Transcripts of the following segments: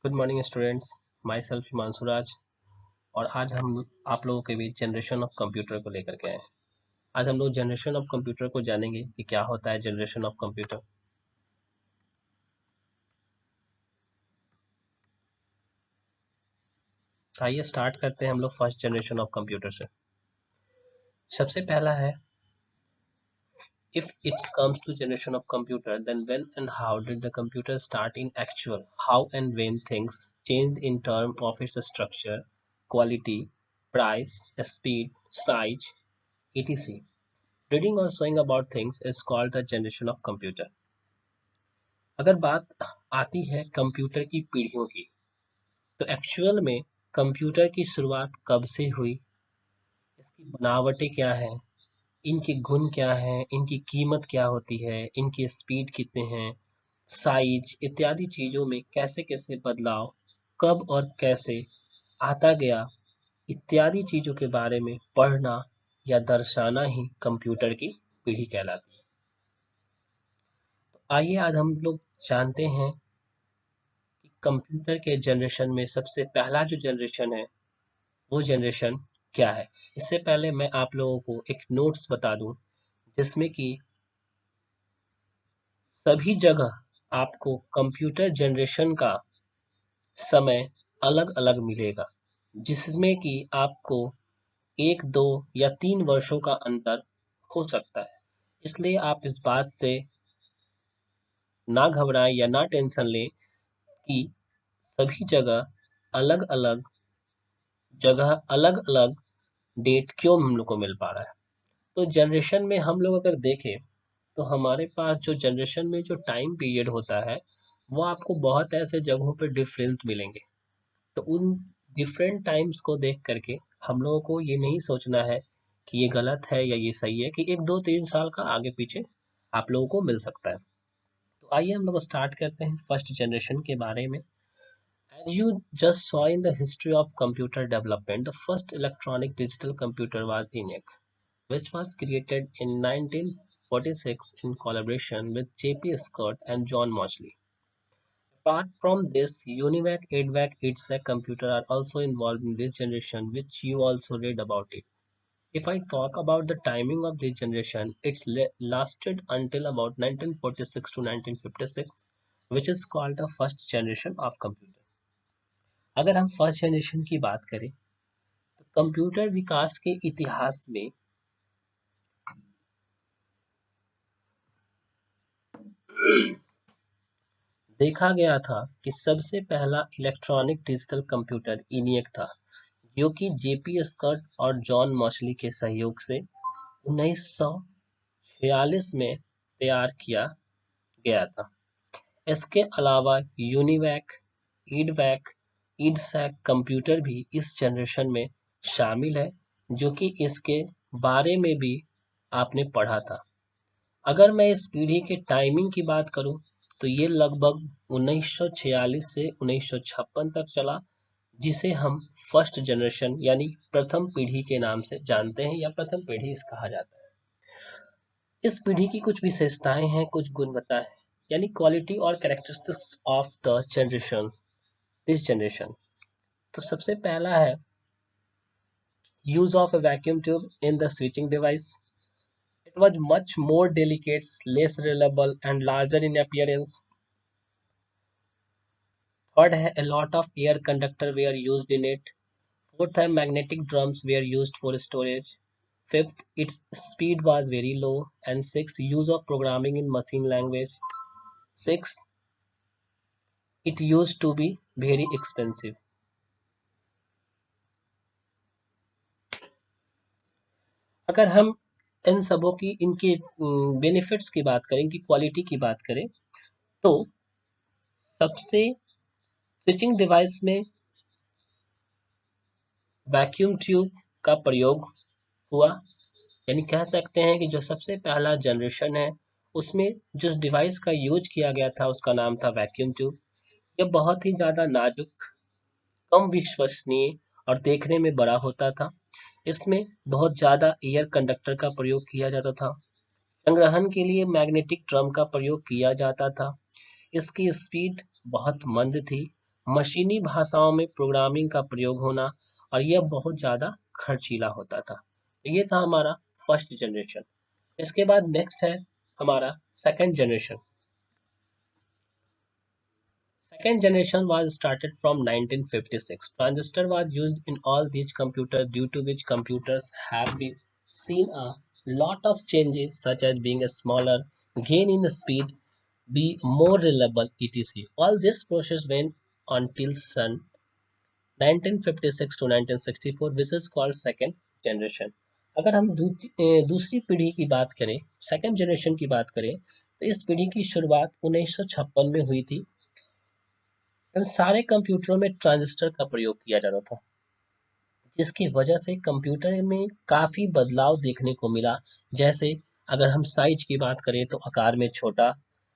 Good morning students. Myself Himanshu Raj. और आज हम आप लोगों के बीच जनरेशन ऑफ कंप्यूटर को लेकर के आए हैं। आज हम लोग जनरेशन ऑफ कंप्यूटर को जानेंगे कि क्या होता है जनरेशन ऑफ कंप्यूटर। आइए स्टार्ट करते हैं हम लोग फर्स्ट जनरेशन ऑफ कंप्यूटर से। सबसे पहला है, if it comes to generation of computer, then when and how did the computer start in actual, how and when things changed in terms of its structure, quality, price, speed, size, etc. Reading or showing about things is called the generation of computer. अगर बात आती है computer की पीढ़ियों की, तो actual में computer की शुरुआत कब से हुई, इसकी बनावटें क्या हैं, इनके गुण क्या हैं, इनकी कीमत क्या होती है, इनकी स्पीड कितने हैं, साइज इत्यादि चीज़ों में कैसे कैसे बदलाव कब और कैसे आता गया, इत्यादि चीज़ों के बारे में पढ़ना या दर्शाना ही कंप्यूटर की पीढ़ी कहलाती है। आइए आज हम लोग जानते हैं कि कंप्यूटर के जनरेशन में सबसे पहला जो जनरेशन है वो जनरेशन क्या है। इससे पहले मैं आप लोगों को एक नोट्स बता दूं जिसमें कि सभी जगह आपको कंप्यूटर जनरेशन का समय अलग अलग मिलेगा, जिसमें कि आपको 1, 2 या 3 वर्षों का अंतर हो सकता है। इसलिए आप इस बात से ना घबराएं या ना टेंशन लें कि सभी जगह अलग अलग जगह अलग अलग डेट क्यों हम लोग को मिल पा रहा है। तो जनरेशन में हम लोग अगर देखें तो हमारे पास जो जनरेशन में जो टाइम पीरियड होता है वो आपको बहुत ऐसे जगहों पर डिफरेंट मिलेंगे। तो उन डिफरेंट टाइम्स को देख करके हम लोगों को ये नहीं सोचना है कि ये गलत है या ये सही है, कि 1, 2, 3 साल का आगे पीछे आप लोगों को मिल सकता है। तो आइए हम लोग स्टार्ट करते हैं फर्स्ट जनरेशन के बारे में। As you just saw in the history of computer development, the first electronic digital computer was ENIAC, which was created in 1946 in collaboration with J.P. Scott and John Mauchly. Apart from this, UNIVAC, EDVAC, EDSEC computer are also involved in this generation, which you also read about it. If I talk about the timing of this generation, it's lasted until about 1946 to 1956, which is called the first generation of computer. अगर हम first generation की बात करें तो computer विकास के इतिहास में देखा गया था कि सबसे पहला इलेक्ट्रॉनिक डिजिटल कंप्यूटर इनियक था, जो कि जेपी स्कट और जॉन मॉशली के सहयोग से 1946 में तैयार किया गया था। इसके अलावा यूनिवैक, ईडवैक, ईडसैक कंप्यूटर भी इस जनरेशन में शामिल है, जो कि इसके बारे में भी आपने पढ़ा था। अगर मैं इस पीढ़ी के टाइमिंग की बात करूं तो ये लगभग 1946 से 1956 तक चला, जिसे हम फर्स्ट जनरेशन यानी प्रथम पीढ़ी के नाम से जानते हैं या प्रथम पीढ़ी इस कहा जाता है। इस पीढ़ी की कुछ विशेषताएं हैं, कुछ गुणवत्ता है, यानी क्वालिटी और characteristics of the generation, this generation. तो सबसे पहला है use of a vacuum tube in the switching device. It was much more delicate, less reliable, and larger in appearance. Third, a lot of air conductor were used in it. Fourth, magnetic drums were used for storage. Fifth, its speed was very low. And sixth, use of programming in machine language. Sixth, it used to be very expensive. अगर हम इन सबों की इनके benefits की बात करें, इनकी quality की बात करें, तो सबसे स्विचिंग डिवाइस में वैक्यूम ट्यूब का प्रयोग हुआ, यानी कह सकते हैं कि जो सबसे पहला जनरेशन है उसमें जिस डिवाइस का यूज किया गया था उसका नाम था वैक्यूम ट्यूब। यह बहुत ही ज़्यादा नाजुक, कम विश्वसनीय और देखने में बड़ा होता था। इसमें बहुत ज़्यादा एयर कंडक्टर का प्रयोग किया जाता था। संग्रहण के लिए मैग्नेटिक ड्रम का प्रयोग किया जाता था। इसकी स्पीड बहुत मंद थी मशीनी भाषाओं में प्रोग्रामिंग का प्रयोग होना, और यह बहुत ज़्यादा खर्चीला होता था। ये था हमारा फर्स्ट जनरेशन। इसके बाद नेक्स्ट है हमारा second generation. Second generation was started from 1956. Transistor was used in all these computers, due to which computers have been seen a lot of changes, such as being a smaller, gain in speed, be more reliable, etc. All this process went until Sun 1956 to 1964, which is called second generation. अगर हम दूसरी पीढ़ी की बात करें, second generation की बात करें, तो इस पीढ़ी की शुरुआत 1956 में हुई थी। इन सारे कंप्यूटरों में ट्रांजिस्टर का प्रयोग किया जाता था, जिसकी वजह से कंप्यूटर में काफ़ी बदलाव देखने को मिला। जैसे अगर हम साइज की बात करें तो आकार में छोटा,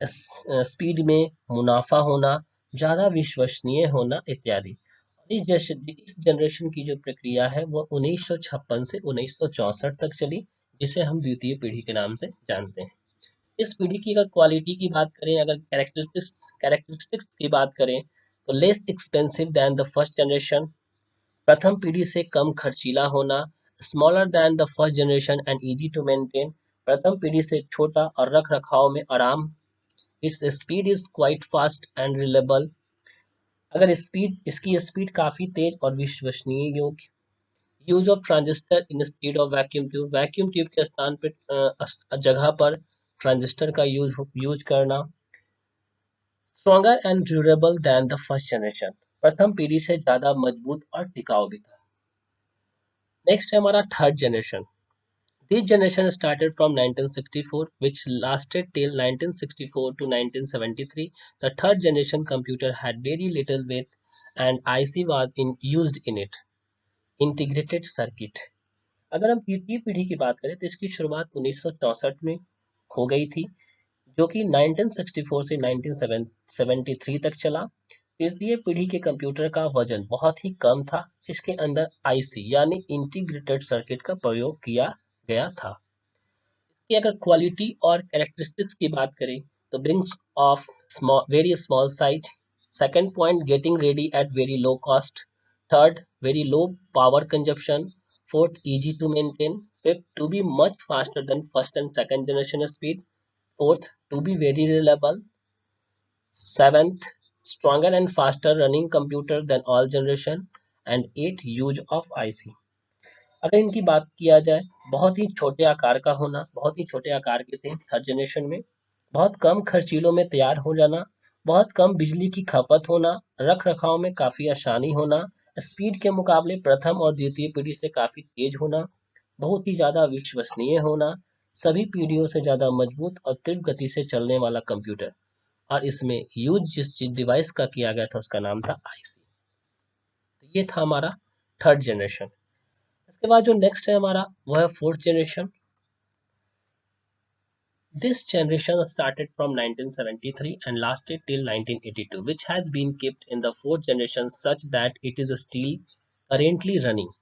स्पीड में मुनाफा होना, ज़्यादा विश्वसनीय होना इत्यादि। इस जनरेशन की जो प्रक्रिया है वो 1956 से 1964 तक चली, जिसे हम द्वितीय पीढ़ी के नाम से जानते हैं। इस पीढ़ी की अगर क्वालिटी की बात करें, अगर कैरेक्टरिस्टिक्स की बात करें, तो less expensive than the first generation, प्रथम पीढ़ी से कम खर्चीला होना, smaller than the first generation and easy to maintain, प्रथम पीढ़ी से छोटा और रख रखाव में आराम, its speed is quite fast and reliable, अगर इसकी स्पीड काफ़ी तेज और विश्वसनीय योग्य, use of transistor instead of vacuum tube के स्थान पर जगह पर ट्रांजिस्टर का यूज करना, stronger and durable than the first generation, प्रथम पीढ़ी से ज्यादा मजबूत और टिकाऊ भी था। नेक्स्ट है हमारा third generation. This generation started from 1964 which lasted till 1964 to 1973. The third generation computer had very little width and IC was used in it. Integrated circuit. अगर हम तृतीय पीढ़ी की बात करें तो इसकी शुरुआत 1964 में हो गई थी, जो कि 1964 से 1973 तक चला। तृतीय पीढ़ी के कंप्यूटर का वजन बहुत ही कम था, इसके अंदर आईसी यानी इंटीग्रेटेड सर्किट का प्रयोग किया गया था। इसकी अगर क्वालिटी और कैरेक्टरिस्टिक्स की बात करें तो brings of very small size, second point getting ready at very low cost, third very low power consumption, fourth easy to maintain, fifth to be much faster than first and second generation speed, fourth to be very reliable, seventh stronger and faster running computer than all generation, and eight use of IC। अगर इनकी बात किया जाए, बहुत ही छोटे आकार का होना, बहुत ही छोटे आकार के थे थर्ड जनरेशन में, बहुत कम खर्चीलों में तैयार हो जाना, बहुत कम बिजली की खपत होना, रख रखाव में काफ़ी आसानी होना, स्पीड के मुकाबले प्रथम और द्वितीय पीढ़ी से काफ़ी तेज होना, बहुत ही ज़्यादा विश्वसनीय होना, सभी पीढ़ियों से ज़्यादा मजबूत और तीव्र गति से चलने वाला कंप्यूटर, और इसमें यूज जिस डिवाइस का किया गया था उसका नाम था आईसी। तो ये था हमारा थर्ड जनरेशन। इसके बाद जो नेक्स्ट है हमारा वो है fourth generation. This generation started from 1973 and lasted till 1982, which has been kept in the fourth generation such that it is still currently running.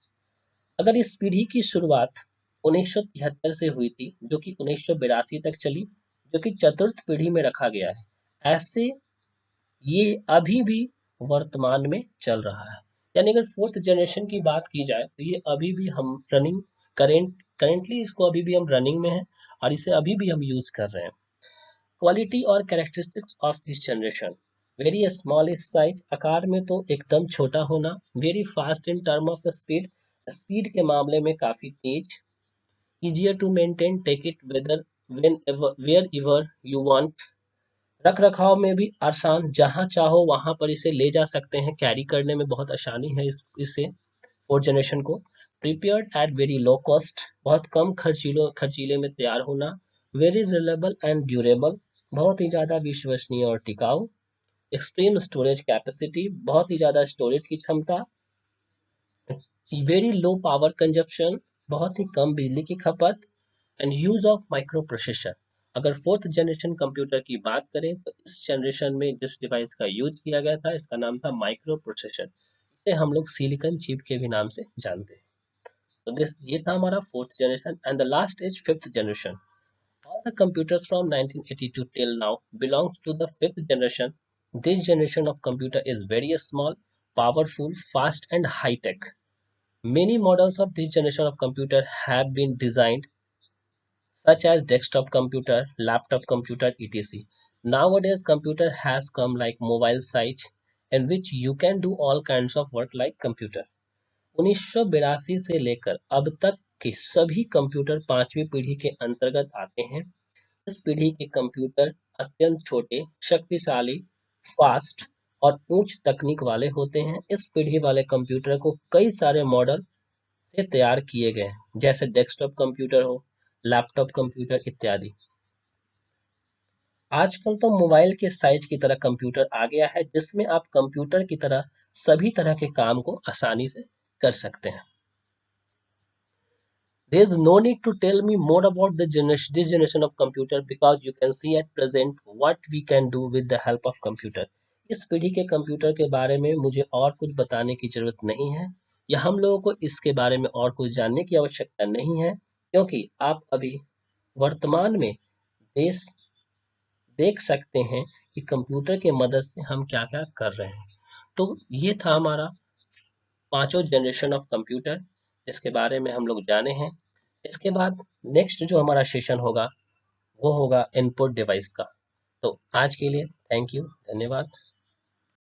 अगर इस पीढ़ी की शुरुआत 1973 से हुई थी, जो कि 1982 तक चली, जो कि चतुर्थ पीढ़ी में रखा गया है, ऐसे ये अभी भी वर्तमान में चल रहा है। यानी अगर फोर्थ जनरेशन की बात की जाए तो ये अभी भी हम करेंटली इसको अभी भी हम रनिंग में है और इसे अभी भी हम यूज कर रहे हैं। क्वालिटी और characteristics of this generation, very small इस साइज, आकार में तो एकदम छोटा होना, very fast in term of speed, speed के मामले में काफ़ी तेज, easier to maintain, take it whether whenever wherever you want, रख रखाव में भी आसान, जहाँ चाहो वहाँ पर इसे ले जा सकते हैं, कैरी करने में बहुत आसानी है इसे फोर्थ जनरेशन को, prepared at very low cost, बहुत कम खर्चीले में तैयार होना, वेरी रिलायबल एंड ड्यूरेबल, बहुत ही ज़्यादा विश्वसनीय और टिकाऊ, एक्सट्रीम स्टोरेज कैपेसिटी, बहुत ही ज़्यादा स्टोरेज की क्षमता, वेरी लो पावर कंजप्शन, बहुत ही कम बिजली की खपत, and use of micro processor. अगर फोर्थ जनरेशन कंप्यूटर की बात करें तो इस जनरेशन में जिस डिवाइस का यूज किया गया था इसका नाम था माइक्रो प्रोसेसर, इसे हम लोग सिलिकॉन चिप के भी नाम से जानते हैं। तो ये था हमारा fourth generation, and the last is fifth generation. All the computers from 1982 till now belongs to the fifth generation, This generation of computer is very small, powerful, fast and high tech. Many models of this generation of computer have been designed such as desktop computer, laptop computer, etc. Nowadays, computer has come like mobile size in which you can do all kinds of work like computer. 1982 से लेकर अब तक के सभी computer पांचवी पीढ़ी के अंतर्गत आते हैं। इस पीढ़ी के कंप्यूटर अत्यंत छोटे, शक्तिशाली, फास्ट और उच्च तकनीक वाले होते हैं। इस पीढ़ी वाले कंप्यूटर को कई सारे मॉडल से तैयार किए गए हैं, जैसे डेस्कटॉप कंप्यूटर हो, लैपटॉप कंप्यूटर इत्यादि। आजकल तो मोबाइल के साइज की तरह कंप्यूटर आ गया है, जिसमें आप कंप्यूटर की तरह सभी तरह के काम को आसानी से कर सकते हैं। There is no need to tell me more about this generation of computer because you can see at present what we can do with the help of computer. इस पीढ़ी के कंप्यूटर के बारे में मुझे और कुछ बताने की जरूरत नहीं है, या हम लोगों को इसके बारे में और कुछ जानने की आवश्यकता नहीं है, क्योंकि आप अभी वर्तमान में देश देख सकते हैं कि कंप्यूटर के मदद से हम क्या-क्या कर रहे हैं। तो ये था हमारा पांचों जनरेशन ऑफ कंप्यूटर, जिसके बारे में हम लोग जाने हैं। इसके बाद नेक्स्ट जो हमारा सेशन होगा वो होगा इनपुट डिवाइस का। तो आज के लिए थैंक यू, धन्यवाद।